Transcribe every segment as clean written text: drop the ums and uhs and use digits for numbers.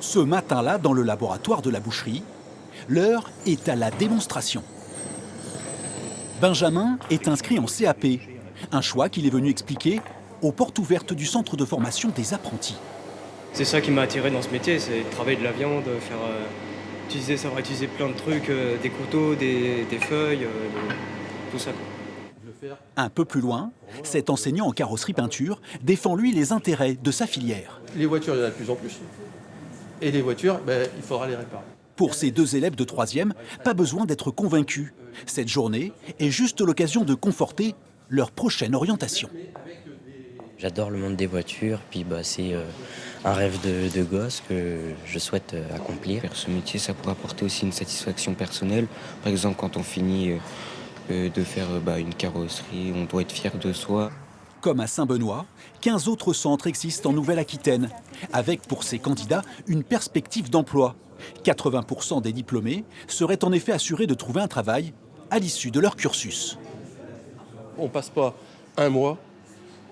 Ce matin-là, dans le laboratoire de la boucherie, l'heure est à la démonstration. Benjamin est inscrit en CAP, un choix qu'il est venu expliquer aux portes ouvertes du centre de formation des apprentis. C'est ça qui m'a attiré dans ce métier, c'est de travailler de la viande, savoir utiliser plein de trucs, des couteaux, des feuilles, tout ça, quoi. Un peu plus loin, cet enseignant en carrosserie peinture défend lui les intérêts de sa filière. Les voitures, il y en a de plus en plus. Et les voitures, il faudra les réparer. Pour ces deux élèves de 3e, pas besoin d'être convaincus. Cette journée est juste l'occasion de conforter leur prochaine orientation. J'adore le monde des voitures, puis c'est un rêve de gosse que je souhaite accomplir. Faire ce métier, ça pourrait apporter aussi une satisfaction personnelle. Par exemple, quand on finit de faire une carrosserie, on doit être fier de soi. Comme à Saint-Benoît, 15 autres centres existent en Nouvelle-Aquitaine, avec pour ces candidats une perspective d'emploi. 80% des diplômés seraient en effet assurés de trouver un travail à l'issue de leur cursus. On ne passe pas un mois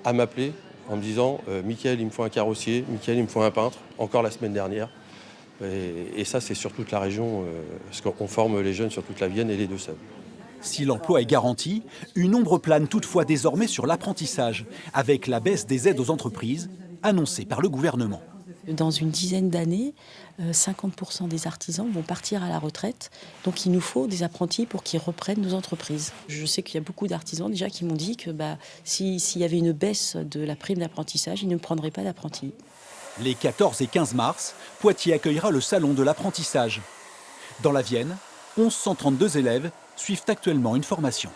à m'appeler en me disant « Mickaël, il me faut un carrossier, Mickaël, il me faut un peintre », encore la semaine dernière. Et ça, c'est sur toute la région, parce qu'on forme les jeunes sur toute la Vienne et les Deux-Sèvres. Si l'emploi est garanti, une ombre plane toutefois désormais sur l'apprentissage, avec la baisse des aides aux entreprises annoncée par le gouvernement. Dans une dizaine d'années, 50% des artisans vont partir à la retraite. Donc il nous faut des apprentis pour qu'ils reprennent nos entreprises. Je sais qu'il y a beaucoup d'artisans déjà qui m'ont dit que s'il y avait une baisse de la prime d'apprentissage, ils ne prendraient pas d'apprentis. Les 14 et 15 mars, Poitiers accueillera le salon de l'apprentissage. Dans la Vienne, 1132 élèves suivent actuellement une formation.